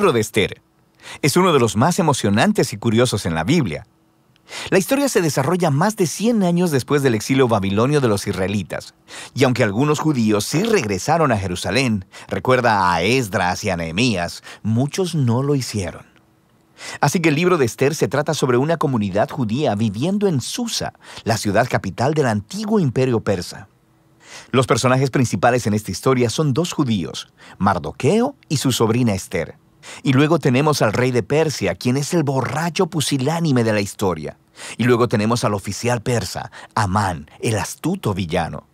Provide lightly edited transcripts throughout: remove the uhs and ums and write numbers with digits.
libro de Esther. Es uno de los más emocionantes y curiosos en la Biblia. La historia se desarrolla más de 100 años después del exilio babilonio de los israelitas. Y aunque algunos judíos sí regresaron a Jerusalén, recuerda a Esdras y a Nehemías, muchos no lo hicieron. Así que el libro de Esther se trata sobre una comunidad judía viviendo en Susa, la ciudad capital del antiguo imperio persa. Los personajes principales en esta historia son dos judíos, Mardoqueo y su sobrina Esther. Y luego tenemos al rey de Persia, quien es el borracho pusilánime de la historia. Y luego tenemos al oficial persa, Amán, el astuto villano.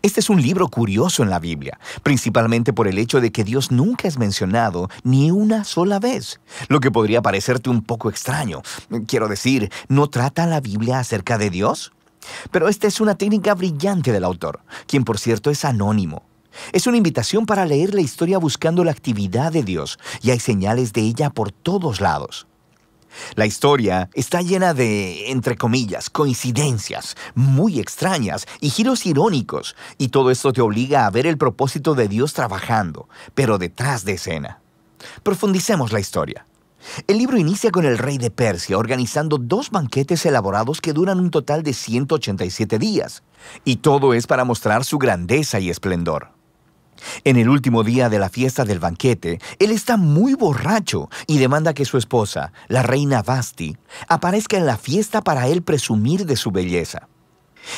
Este es un libro curioso en la Biblia, principalmente por el hecho de que Dios nunca es mencionado ni una sola vez, lo que podría parecerte un poco extraño. Quiero decir, ¿no trata la Biblia acerca de Dios? Pero esta es una técnica brillante del autor, quien por cierto es anónimo. Es una invitación para leer la historia buscando la actividad de Dios, y hay señales de ella por todos lados. La historia está llena de, entre comillas, coincidencias muy extrañas y giros irónicos, y todo esto te obliga a ver el propósito de Dios trabajando, pero detrás de escena. Profundicemos la historia. El libro inicia con el rey de Persia organizando 2 banquetes elaborados que duran un total de 187 días, y todo es para mostrar su grandeza y esplendor. En el último día de la fiesta del banquete, él está muy borracho y demanda que su esposa, la reina Vasti, aparezca en la fiesta para él presumir de su belleza.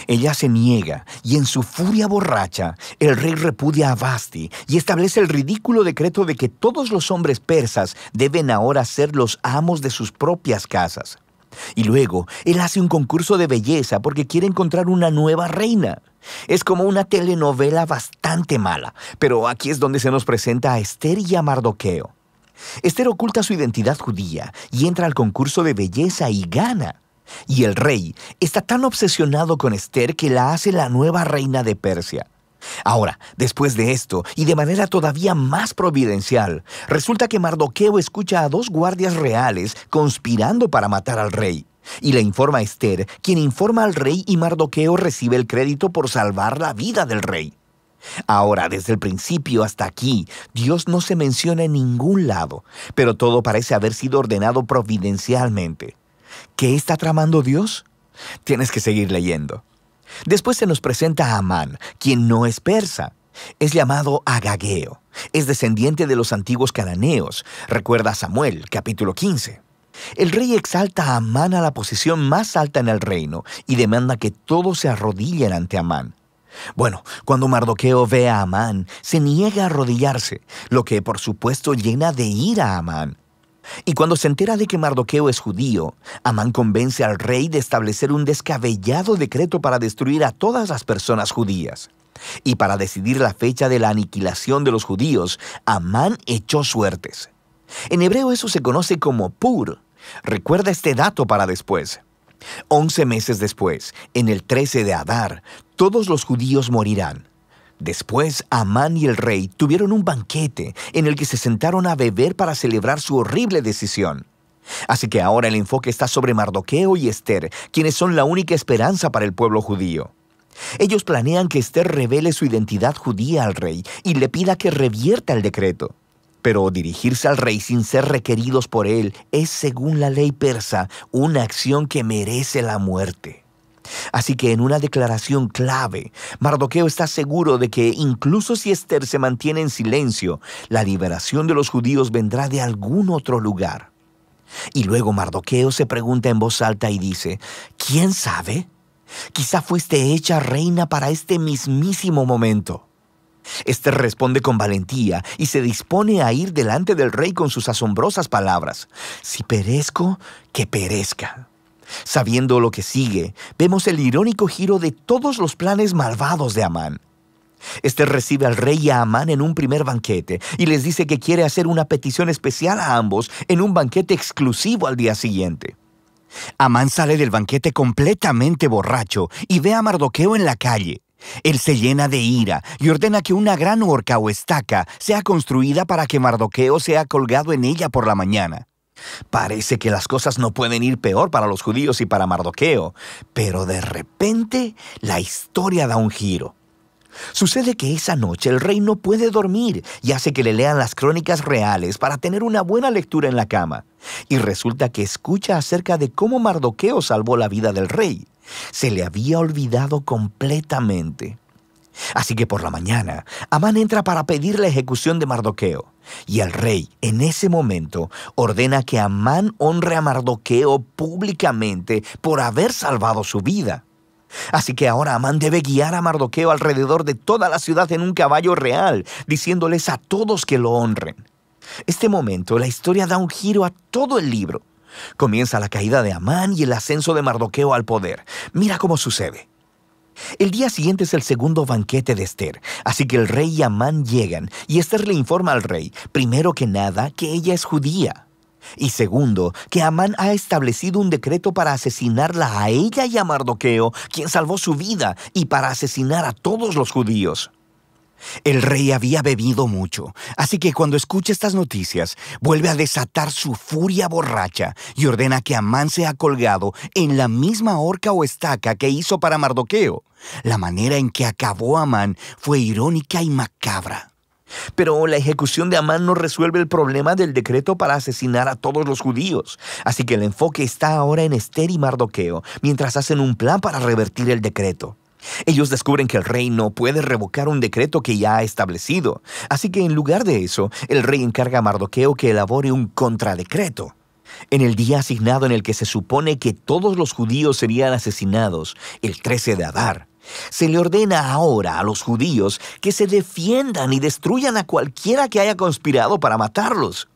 Ella se niega y en su furia borracha, el rey repudia a Vasti y establece el ridículo decreto de que todos los hombres persas deben ahora ser los amos de sus propias casas. Y luego, él hace un concurso de belleza porque quiere encontrar una nueva reina. Es como una telenovela bastante mala, pero aquí es donde se nos presenta a Esther y a Mardoqueo. Esther oculta su identidad judía y entra al concurso de belleza y gana. Y el rey está tan obsesionado con Esther que la hace la nueva reina de Persia. Ahora, después de esto, y de manera todavía más providencial, resulta que Mardoqueo escucha a 2 guardias reales conspirando para matar al rey. Y le informa a Esther, quien informa al rey, y Mardoqueo recibe el crédito por salvar la vida del rey. Ahora, desde el principio hasta aquí, Dios no se menciona en ningún lado, pero todo parece haber sido ordenado providencialmente. ¿Qué está tramando Dios? Tienes que seguir leyendo. Después se nos presenta a Amán, quien no es persa. Es llamado Agageo. Es descendiente de los antiguos cananeos. Recuerda a Samuel, capítulo 15. El rey exalta a Amán a la posición más alta en el reino y demanda que todos se arrodillen ante Amán. Bueno, cuando Mardoqueo ve a Amán, se niega a arrodillarse, lo que por supuesto llena de ira a Amán. Y cuando se entera de que Mardoqueo es judío, Amán convence al rey de establecer un descabellado decreto para destruir a todas las personas judías. Y para decidir la fecha de la aniquilación de los judíos, Amán echó suertes. En hebreo eso se conoce como Pur. Recuerda este dato para después. 11 meses después, en el 13 de Adar, todos los judíos morirán. Después, Amán y el rey tuvieron un banquete en el que se sentaron a beber para celebrar su horrible decisión. Así que ahora el enfoque está sobre Mardoqueo y Esther, quienes son la única esperanza para el pueblo judío. Ellos planean que Esther revele su identidad judía al rey y le pida que revierta el decreto. Pero dirigirse al rey sin ser requeridos por él es, según la ley persa, una acción que merece la muerte. Así que en una declaración clave, Mardoqueo está seguro de que incluso si Esther se mantiene en silencio, la liberación de los judíos vendrá de algún otro lugar. Y luego Mardoqueo se pregunta en voz alta y dice, ¿quién sabe? Quizá fuiste hecha reina para este mismísimo momento. Esther responde con valentía y se dispone a ir delante del rey con sus asombrosas palabras. Si perezco, que perezca. Sabiendo lo que sigue, vemos el irónico giro de todos los planes malvados de Amán. Esther recibe al rey y a Amán en un primer banquete y les dice que quiere hacer una petición especial a ambos en un banquete exclusivo al día siguiente. Amán sale del banquete completamente borracho y ve a Mardoqueo en la calle. Él se llena de ira y ordena que una gran horca o estaca sea construida para que Mardoqueo sea colgado en ella por la mañana. Parece que las cosas no pueden ir peor para los judíos y para Mardoqueo, pero de repente la historia da un giro. Sucede que esa noche el rey no puede dormir y hace que le lean las crónicas reales para tener una buena lectura en la cama. Y resulta que escucha acerca de cómo Mardoqueo salvó la vida del rey. Se le había olvidado completamente. Así que por la mañana, Amán entra para pedir la ejecución de Mardoqueo. Y el rey, en ese momento, ordena que Amán honre a Mardoqueo públicamente por haber salvado su vida. Así que ahora Amán debe guiar a Mardoqueo alrededor de toda la ciudad en un caballo real, diciéndoles a todos que lo honren. Este momento, la historia da un giro a todo el libro. Comienza la caída de Amán y el ascenso de Mardoqueo al poder. Mira cómo sucede. El día siguiente es el segundo banquete de Ester, así que el rey y Amán llegan y Ester le informa al rey, primero que nada, que ella es judía. Y segundo, que Amán ha establecido un decreto para asesinarla a ella y a Mardoqueo, quien salvó su vida, y para asesinar a todos los judíos. El rey había bebido mucho, así que cuando escucha estas noticias, vuelve a desatar su furia borracha y ordena que Amán sea colgado en la misma horca o estaca que hizo para Mardoqueo. La manera en que acabó Amán fue irónica y macabra. Pero la ejecución de Amán no resuelve el problema del decreto para asesinar a todos los judíos. Así que el enfoque está ahora en Ester y Mardoqueo, mientras hacen un plan para revertir el decreto. Ellos descubren que el rey no puede revocar un decreto que ya ha establecido. Así que en lugar de eso, el rey encarga a Mardoqueo que elabore un contradecreto. En el día asignado en el que se supone que todos los judíos serían asesinados, el 13 de Adar, se le ordena ahora a los judíos que se defiendan y destruyan a cualquiera que haya conspirado para matarlos.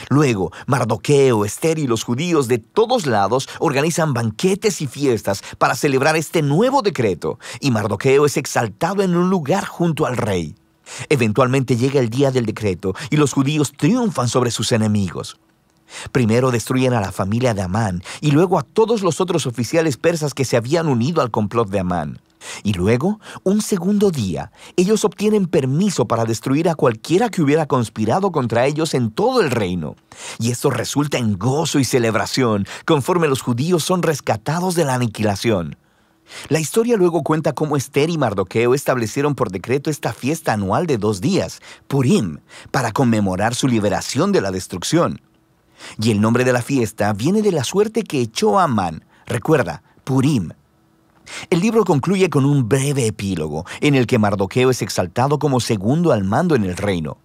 Luego, Mardoqueo, Ester y los judíos de todos lados organizan banquetes y fiestas para celebrar este nuevo decreto, y Mardoqueo es exaltado en un lugar junto al rey. Eventualmente llega el día del decreto y los judíos triunfan sobre sus enemigos. Primero destruyen a la familia de Amán y luego a todos los otros oficiales persas que se habían unido al complot de Amán. Y luego, un segundo día, ellos obtienen permiso para destruir a cualquiera que hubiera conspirado contra ellos en todo el reino. Y esto resulta en gozo y celebración, conforme los judíos son rescatados de la aniquilación. La historia luego cuenta cómo Ester y Mardoqueo establecieron por decreto esta fiesta anual de 2 días, Purim, para conmemorar su liberación de la destrucción. Y el nombre de la fiesta viene de la suerte que echó Amán. Recuerda, Purim. El libro concluye con un breve epílogo en el que Mardoqueo es exaltado como segundo al mando en el reino.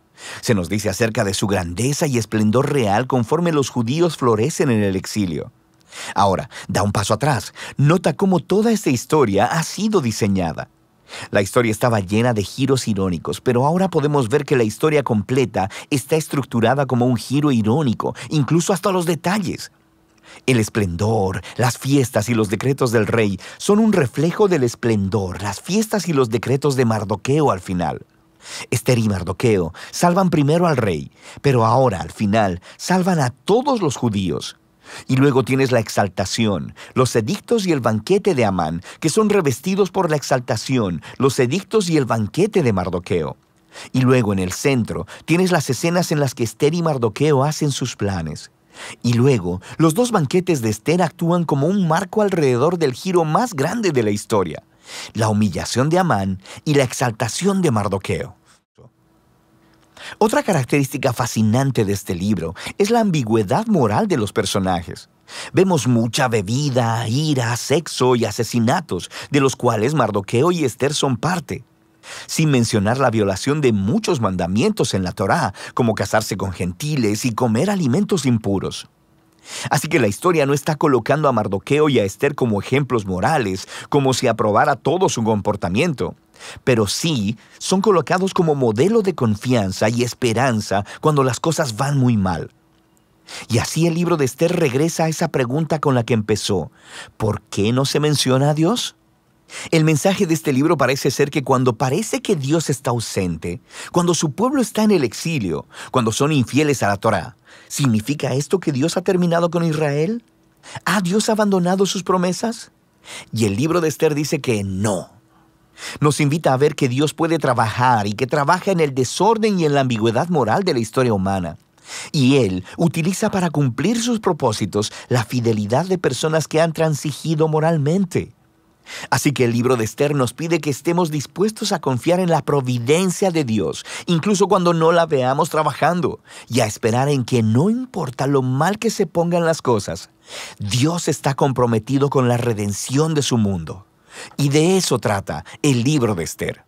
Se nos dice acerca de su grandeza y esplendor real conforme los judíos florecen en el exilio. Ahora, da un paso atrás. Nota cómo toda esta historia ha sido diseñada. La historia estaba llena de giros irónicos, pero ahora podemos ver que la historia completa está estructurada como un giro irónico, incluso hasta los detalles. El esplendor, las fiestas y los decretos del rey son un reflejo del esplendor, las fiestas y los decretos de Mardoqueo al final. Ester y Mardoqueo salvan primero al rey, pero ahora al final salvan a todos los judíos. Y luego tienes la exaltación, los edictos y el banquete de Amán, que son revestidos por la exaltación, los edictos y el banquete de Mardoqueo. Y luego en el centro tienes las escenas en las que Ester y Mardoqueo hacen sus planes. Y luego, los 2 banquetes de Ester actúan como un marco alrededor del giro más grande de la historia, la humillación de Amán y la exaltación de Mardoqueo. Otra característica fascinante de este libro es la ambigüedad moral de los personajes. Vemos mucha bebida, ira, sexo y asesinatos, de los cuales Mardoqueo y Ester son parte. Sin mencionar la violación de muchos mandamientos en la Torá, como casarse con gentiles y comer alimentos impuros. Así que la historia no está colocando a Mardoqueo y a Ester como ejemplos morales, como si aprobara todo su comportamiento, pero sí son colocados como modelo de confianza y esperanza cuando las cosas van muy mal. Y así el libro de Ester regresa a esa pregunta con la que empezó: ¿por qué no se menciona a Dios? El mensaje de este libro parece ser que cuando parece que Dios está ausente, cuando su pueblo está en el exilio, cuando son infieles a la Torá, ¿significa esto que Dios ha terminado con Israel? ¿Ha Dios abandonado sus promesas? Y el libro de Ester dice que no. Nos invita a ver que Dios puede trabajar y que trabaja en el desorden y en la ambigüedad moral de la historia humana. Y Él utiliza para cumplir sus propósitos la fidelidad de personas que han transigido moralmente. Así que el libro de Esther nos pide que estemos dispuestos a confiar en la providencia de Dios, incluso cuando no la veamos trabajando, y a esperar en que no importa lo mal que se pongan las cosas, Dios está comprometido con la redención de su mundo. Y de eso trata el libro de Esther.